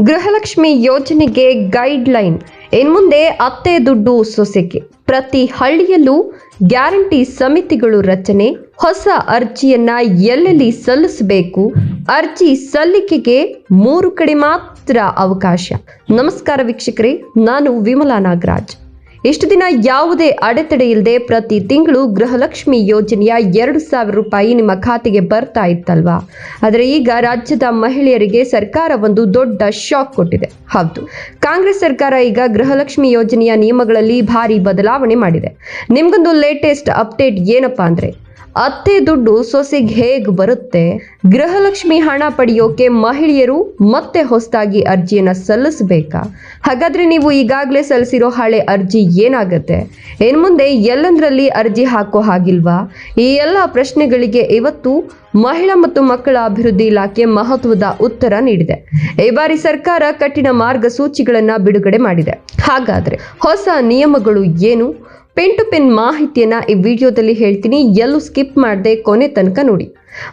ಗೃಹಲಕ್ಷ್ಮಿ ಯೋಜನೆಗೆ ಗೈಡ್ಲೈನ್. ಇನ್ಮುಂದೆ ಅತ್ತೆ ದುಡ್ಡು ಸೊಸೆಗೆ. ಪ್ರತಿ ಹಳ್ಳಿಯಲ್ಲೂ ಗ್ಯಾರಂಟಿ ಸಮಿತಿಗಳು ರಚನೆ. ಹೊಸ ಅರ್ಜಿಯನ್ನ ಎಲ್ಲೆಲ್ಲಿ ಸಲ್ಲಿಸಬೇಕು? ಅರ್ಜಿ ಸಲ್ಲಿಕೆಗೆ 3 ಕಡೆ ಮಾತ್ರ ಅವಕಾಶ. ನಮಸ್ಕಾರ ವೀಕ್ಷಕರೇ, ನಾನು ವಿಮಲಾ ನಾಗರಾಜ್. ಇಷ್ಟು ದಿನ ಯಾವುದೇ ಅಡೆತಡೆ ಇಲ್ಲದೆ ಪ್ರತಿ ತಿಂಗಳು ಗೃಹಲಕ್ಷ್ಮಿ ಯೋಜನೆಯ 2,000 ರೂಪಾಯಿ ನಿಮ್ಮ ಖಾತೆಗೆ ಬರ್ತಾ ಇತ್ತಲ್ವಾ? ಆದರೆ ಈಗ ರಾಜ್ಯದ ಮಹಿಳೆಯರಿಗೆ ಸರ್ಕಾರ ಒಂದು ದೊಡ್ಡ ಶಾಕ್ ಕೊಟ್ಟಿದೆ. ಹೌದು, ಕಾಂಗ್ರೆಸ್ ಸರ್ಕಾರ ಈಗ ಗೃಹಲಕ್ಷ್ಮಿ ಯೋಜನೆಯ ನಿಯಮಗಳಲ್ಲಿ ಭಾರಿ ಬದಲಾವಣೆ ಮಾಡಿದೆ. ನಿಮ್ಗೊಂದು ಲೇಟೆಸ್ಟ್ ಅಪ್ಡೇಟ್ ಏನಪ್ಪಾ ಅಂದ್ರೆ, ಅತ್ತೆ ದುಡ್ಡು ಸೊಸೆಗೆ ಹೇಗೆ ಬರುತ್ತೆ? ಗೃಹಲಕ್ಷ್ಮಿ ಹಣ ಪಡೆಯೋಕೆ ಮಹಿಳೆಯರು ಮತ್ತೆ ಹೊಸದಾಗಿ ಅರ್ಜಿಯನ್ನ ಸಲ್ಲಿಸಬೇಕಾ? ಹಾಗಾದ್ರೆ ನೀವು ಈಗಾಗಲೇ ಸಲ್ಲಿಸಿರೋ ಹಳೆ ಅರ್ಜಿ ಏನಾಗುತ್ತೆ? ಇನ್ಮುಂದೆ ಎಲ್ಲಂದ್ರಲ್ಲಿ ಅರ್ಜಿ ಹಾಕೋ ಹಾಗಿಲ್ವಾ? ಈ ಎಲ್ಲ ಪ್ರಶ್ನೆಗಳಿಗೆ ಇವತ್ತು ಮಹಿಳಾ ಮತ್ತು ಮಕ್ಕಳ ಅಭಿವೃದ್ಧಿ ಇಲಾಖೆ ಮಹತ್ವದ ಉತ್ತರ ನೀಡಿದೆ. ಈ ಬಾರಿ ಸರ್ಕಾರ ಕಠಿಣ ಮಾರ್ಗಸೂಚಿಗಳನ್ನ ಬಿಡುಗಡೆ ಮಾಡಿದೆ. ಹಾಗಾದ್ರೆ ಹೊಸ ನಿಯಮಗಳು ಏನು? ಪಿನ್ ಟು ಪಿನ್ ಮಾಹಿತಿಯನ್ನ ಈ ವಿಡಿಯೋದಲ್ಲಿ ಹೇಳ್ತೀನಿ. ಎಲ್ಲೂ ಸ್ಕಿಪ್ ಮಾಡದೆ ಕೊನೆ ತನಕ ನೋಡಿ.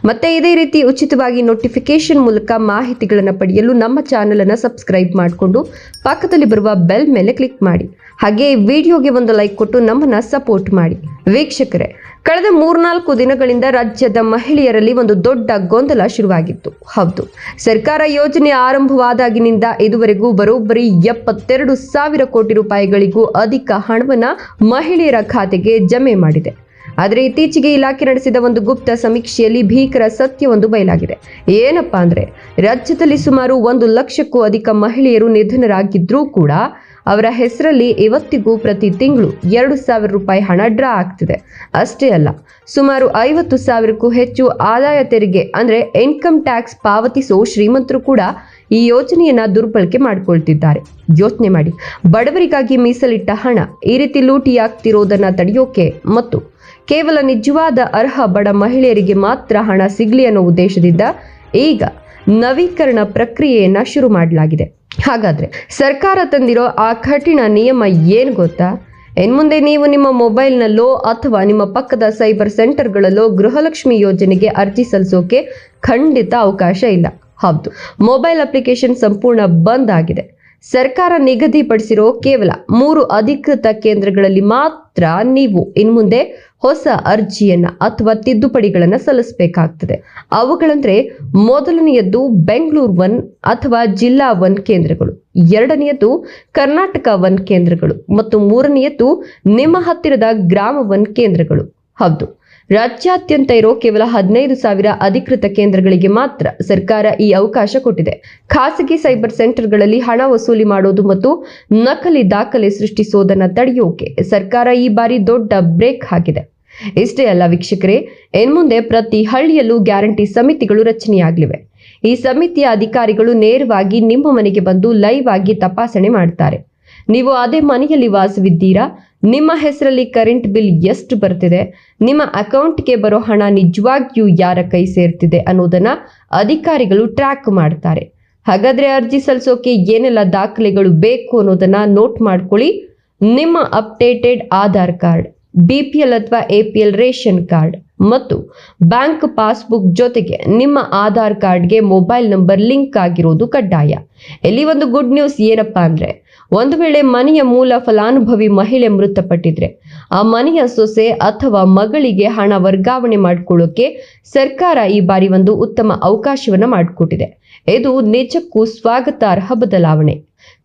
ಮತ್ತೆ ಇದೇ ರೀತಿ ಉಚಿತವಾಗಿ ನೋಟಿಫಿಕೇಶನ್ ಮೂಲಕ ಮಾಹಿತಿಗಳನ್ನು ಪಡೆಯಲು ನಮ್ಮ ಚಾನೆಲ್ ಅನ್ನು ಸಬ್ಸ್ಕ್ರೈಬ್ ಮಾಡಿಕೊಂಡು ಪಕ್ಕದಲ್ಲಿ ಬರುವ ಬೆಲ್ ಮೇಲೆ ಕ್ಲಿಕ್ ಮಾಡಿ. ಹಾಗೆ ವಿಡಿಯೋಗೆ ಒಂದು ಲೈಕ್ ಕೊಟ್ಟು ನಮ್ಮನ್ನ ಸಪೋರ್ಟ್ ಮಾಡಿ. ವೀಕ್ಷಕರೇ, ಕಳೆದ 3-4 ದಿನಗಳಿಂದ ರಾಜ್ಯದ ಮಹಿಳೆಯರಲ್ಲಿ ಒಂದು ದೊಡ್ಡ ಗೊಂದಲ ಶುರುವಾಗಿತ್ತು. ಹೌದು, ಸರ್ಕಾರ ಯೋಜನೆ ಆರಂಭವಾದಾಗಿನಿಂದ ಇದುವರೆಗೂ ಬರೋಬ್ಬರಿ 72,000 ಕೋಟಿ ರೂಪಾಯಿಗಳಿಗೂ ಅಧಿಕ ಹಣವನ್ನ ಮಹಿಳೆಯರ ಖಾತೆಗೆ ಜಮೆ ಮಾಡಿದೆ. ಆದರೆ ಇತ್ತೀಚೆಗೆ ಇಲಾಖೆ ನಡೆಸಿದ ಒಂದು ಗುಪ್ತ ಸಮೀಕ್ಷೆಯಲ್ಲಿ ಭೀಕರ ಸತ್ಯವೊಂದು ಬಯಲಾಗಿದೆ. ಏನಪ್ಪಾ ಅಂದ್ರೆ, ರಾಜ್ಯದಲ್ಲಿ ಸುಮಾರು 1 ಲಕ್ಷಕ್ಕೂ ಅಧಿಕ ಮಹಿಳೆಯರು ನಿಧನರಾಗಿದ್ರೂ ಕೂಡ ಅವರ ಹೆಸರಲ್ಲಿ ಇವತ್ತಿಗೂ ಪ್ರತಿ ತಿಂಗಳು 2,000 ರೂಪಾಯಿ ಹಣ ಡ್ರಾ ಆಗ್ತಿದೆ. ಅಷ್ಟೇ ಅಲ್ಲ, ಸುಮಾರು 50,000ಕ್ಕೂ ಹೆಚ್ಚು ಆದಾಯ ತೆರಿಗೆ ಅಂದ್ರೆ ಇನ್ಕಮ್ ಟ್ಯಾಕ್ಸ್ ಪಾವತಿಸೋ ಶ್ರೀಮಂತರು ಕೂಡ ಈ ಯೋಜನೆಯನ್ನ ದುರ್ಬಳಕೆ ಮಾಡಿಕೊಳ್ತಿದ್ದಾರೆ. ಯೋಚನೆ ಮಾಡಿ, ಬಡವರಿಗಾಗಿ ಮೀಸಲಿಟ್ಟ ಹಣ ಈ ರೀತಿ ಲೂಟಿಯಾಗ್ತಿರೋದನ್ನ ತಡೆಯೋಕೆ ಮತ್ತು ಕೇವಲ ನಿಜವಾದ ಅರ್ಹ ಬಡ ಮಹಿಳೆಯರಿಗೆ ಮಾತ್ರ ಹಣ ಸಿಗ್ಲಿ ಅನ್ನೋ ಉದ್ದೇಶದಿಂದ ಈಗ ನವೀಕರಣ ಪ್ರಕ್ರಿಯೆಯನ್ನ ಶುರು ಮಾಡಲಾಗಿದೆ. ಹಾಗಾದ್ರೆ ಸರ್ಕಾರ ತಂದಿರೋ ಆ ಕಠಿಣ ನಿಯಮ ಏನು ಗೊತ್ತಾ? ಇನ್ಮುಂದೆ ನೀವು ನಿಮ್ಮ ಮೊಬೈಲ್ನಲ್ಲೋ ಅಥವಾ ನಿಮ್ಮ ಪಕ್ಕದ ಸೈಬರ್ ಸೆಂಟರ್ಗಳಲ್ಲೋ ಗೃಹಲಕ್ಷ್ಮಿ ಯೋಜನೆಗೆ ಅರ್ಜಿ ಸಲ್ಲಿಸೋಕೆ ಖಂಡಿತ ಅವಕಾಶ ಇಲ್ಲ. ಹೌದು, ಮೊಬೈಲ್ ಅಪ್ಲಿಕೇಶನ್ ಸಂಪೂರ್ಣ ಬಂದ್ ಆಗಿದೆ. ಸರ್ಕಾರ ನಿಗದಿಪಡಿಸಿರೋ ಕೇವಲ 3 ಅಧಿಕೃತ ಕೇಂದ್ರಗಳಲ್ಲಿ ಮಾತ್ರ ನೀವು ಇನ್ಮುಂದೆ ಹೊಸ ಅರ್ಜಿಯನ್ನ ಅಥವಾ ತಿದ್ದುಪಡಿಗಳನ್ನ ಸಲ್ಲಿಸಬೇಕಾಗ್ತದೆ. ಅವುಗಳಂದ್ರೆ, ಮೊದಲನೆಯದ್ದು ಬೆಂಗಳೂರು 1 ಅಥವಾ ಜಿಲ್ಲಾ 1 ಕೇಂದ್ರಗಳು, ಎರಡನೆಯದ್ದು ಕರ್ನಾಟಕ 1 ಕೇಂದ್ರಗಳು ಮತ್ತು ಮೂರನೆಯದ್ದು ನಿಮ್ಮ ಹತ್ತಿರದ ಗ್ರಾಮ 1 ಕೇಂದ್ರಗಳು. ಹೌದು, ರಾಜ್ಯಾದ್ಯಂತ ಇರೋ ಕೇವಲ 15,000 ಅಧಿಕೃತ ಕೇಂದ್ರಗಳಿಗೆ ಮಾತ್ರ ಸರ್ಕಾರ ಈ ಅವಕಾಶ ಕೊಟ್ಟಿದೆ. ಖಾಸಗಿ ಸೈಬರ್ ಸೆಂಟರ್ಗಳಲ್ಲಿ ಹಣ ವಸೂಲಿ ಮಾಡೋದು ಮತ್ತು ನಕಲಿ ದಾಖಲೆ ಸೃಷ್ಟಿಸೋದನ್ನ ತಡೆಯೋಕೆ ಸರ್ಕಾರ ಈ ಬಾರಿ ದೊಡ್ಡ ಬ್ರೇಕ್ ಹಾಕಿದೆ. ಇಷ್ಟೇ ಅಲ್ಲ ವೀಕ್ಷಕರೇ, ಇನ್ಮುಂದೆ ಪ್ರತಿ ಹಳ್ಳಿಯಲ್ಲೂ ಗ್ಯಾರಂಟಿ ಸಮಿತಿಗಳು ರಚನೆಯಾಗಲಿವೆ. ಈ ಸಮಿತಿಯ ಅಧಿಕಾರಿಗಳು ನೇರವಾಗಿ ನಿಮ್ಮ ಮನೆಗೆ ಬಂದು ಲೈವ್ ಆಗಿ ತಪಾಸಣೆ ಮಾಡ್ತಾರೆ. ನೀವು ಅದೇ ಮನೆಯಲ್ಲಿ ವಾಸವಿದ್ದೀರಾ? ನಿಮ್ಮ ಹೆಸರಲ್ಲಿ ಕರೆಂಟ್ ಬಿಲ್ ಎಷ್ಟು ಬರ್ತಿದೆ? ನಿಮ್ಮ ಅಕೌಂಟ್ಗೆ ಬರೋ ಹಣ ನಿಜವಾಗಿಯೂ ಯಾರ ಕೈ ಸೇರ್ತಿದೆ ಅನ್ನೋದನ್ನ ಅಧಿಕಾರಿಗಳು ಟ್ರ್ಯಾಕ್ ಮಾಡ್ತಾರೆ. ಹಾಗಾದ್ರೆ ಅರ್ಜಿ ಸಲ್ಲಿಸೋಕೆ ಏನೆಲ್ಲ ದಾಖಲೆಗಳು ಬೇಕು ಅನ್ನೋದನ್ನ ನೋಟ್ ಮಾಡ್ಕೊಳ್ಳಿ. ನಿಮ್ಮ ಅಪ್ಡೇಟೆಡ್ ಆಧಾರ್ ಕಾರ್ಡ್, BPL ಅಥವಾ APL ರೇಷನ್ ಕಾರ್ಡ್ ಮತ್ತು ಬ್ಯಾಂಕ್ ಪಾಸ್ಬುಕ್ ಜೊತೆಗೆ ನಿಮ್ಮ ಆಧಾರ್ ಕಾರ್ಡ್ಗೆ ಮೊಬೈಲ್ ನಂಬರ್ ಲಿಂಕ್ ಆಗಿರೋದು ಕಡ್ಡಾಯ. ಇಲ್ಲಿ ಒಂದು ಗುಡ್ ನ್ಯೂಸ್ ಏನಪ್ಪಾ ಅಂದ್ರೆ, ಒಂದು ವೇಳೆ ಮನೆಯ ಮೂಲ ಫಲಾನುಭವಿ ಮಹಿಳೆ ಮೃತಪಟ್ಟಿದ್ರೆ ಆ ಮನೆಯ ಸೊಸೆ ಅಥವಾ ಮಗಳಿಗೆ ಹಣ ವರ್ಗಾವಣೆ ಮಾಡಿಕೊಳ್ಳೋಕೆ ಸರ್ಕಾರ ಈ ಬಾರಿ ಒಂದು ಉತ್ತಮ ಅವಕಾಶವನ್ನ ಮಾಡಿಕೊಟ್ಟಿದೆ. ಇದು ನಿಜಕ್ಕೂ ಸ್ವಾಗತಾರ್ಹ ಬದಲಾವಣೆ.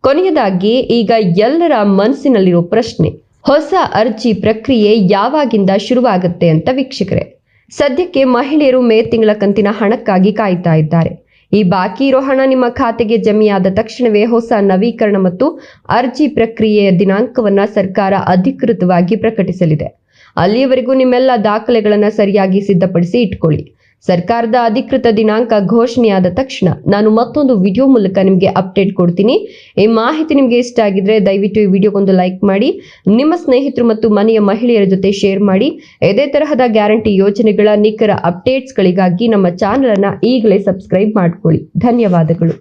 ಕೊನೆಯದಾಗಿ ಈಗ ಎಲ್ಲರ ಮನಸ್ಸಿನಲ್ಲಿರೋ ಪ್ರಶ್ನೆ, ಹೊಸ ಅರ್ಜಿ ಪ್ರಕ್ರಿಯೆ ಯಾವಾಗಿಂದ ಶುರುವಾಗುತ್ತೆ ಅಂತ ವೀಕ್ಷಕರೇ. ಸದ್ಯಕ್ಕೆ ಮಹಿಳೆಯರು ಮೇ ತಿಂಗಳ ಕಂತಿನ ಹಣಕ್ಕಾಗಿ ಕಾಯ್ತಾ ಇದ್ದಾರೆ. ಈ ಬಾಕಿ ಇರೋ ಹಣ ನಿಮ್ಮ ಖಾತೆಗೆ ಜಮೆಯಾದ ತಕ್ಷಣವೇ ಹೊಸ ನವೀಕರಣ ಮತ್ತು ಅರ್ಜಿ ಪ್ರಕ್ರಿಯೆಯ ದಿನಾಂಕವನ್ನ ಸರ್ಕಾರ ಅಧಿಕೃತವಾಗಿ ಪ್ರಕಟಿಸಲಿದೆ. ಅಲ್ಲಿಯವರೆಗೂ ನಿಮ್ಮೆಲ್ಲ ದಾಖಲೆಗಳನ್ನ ಸರಿಯಾಗಿ ಸಿದ್ಧಪಡಿಸಿ ಇಟ್ಕೊಳ್ಳಿ. ಸರ್ಕಾರದ ಅಧಿಕೃತ ದಿನಾಂಕ ಘೋಷಣೆಯಾದ ತಕ್ಷಣ ನಾನು ಮತ್ತೊಂದು ವಿಡಿಯೋ ಮೂಲಕ ನಿಮಗೆ ಅಪ್ಡೇಟ್ ಕೊಡ್ತೀನಿ. ಈ ಮಾಹಿತಿ ನಿಮಗೆ ಇಷ್ಟ ಆಗಿದ್ರೆ ದಯವಿಟ್ಟು ಈ ವಿಡಿಯೋಗೊಂದು ಲೈಕ್ ಮಾಡಿ, ನಿಮ್ಮ ಸ್ನೇಹಿತರು ಮತ್ತು ಮನೆಯ ಮಹಿಳೆಯರ ಜೊತೆ ಶೇರ್ ಮಾಡಿ. ಇದೇ ತರಹದ ಗ್ಯಾರಂಟಿ ಯೋಜನೆಗಳ ನಿಖರ ಅಪ್ಡೇಟ್ಸ್ಗಳಿಗಾಗಿ ನಮ್ಮ ಚಾನೆಲ್ ಅನ್ನ ಈಗಲೇ ಸಬ್ಸ್ಕ್ರೈಬ್ ಮಾಡ್ಕೊಳ್ಳಿ. ಧನ್ಯವಾದಗಳು.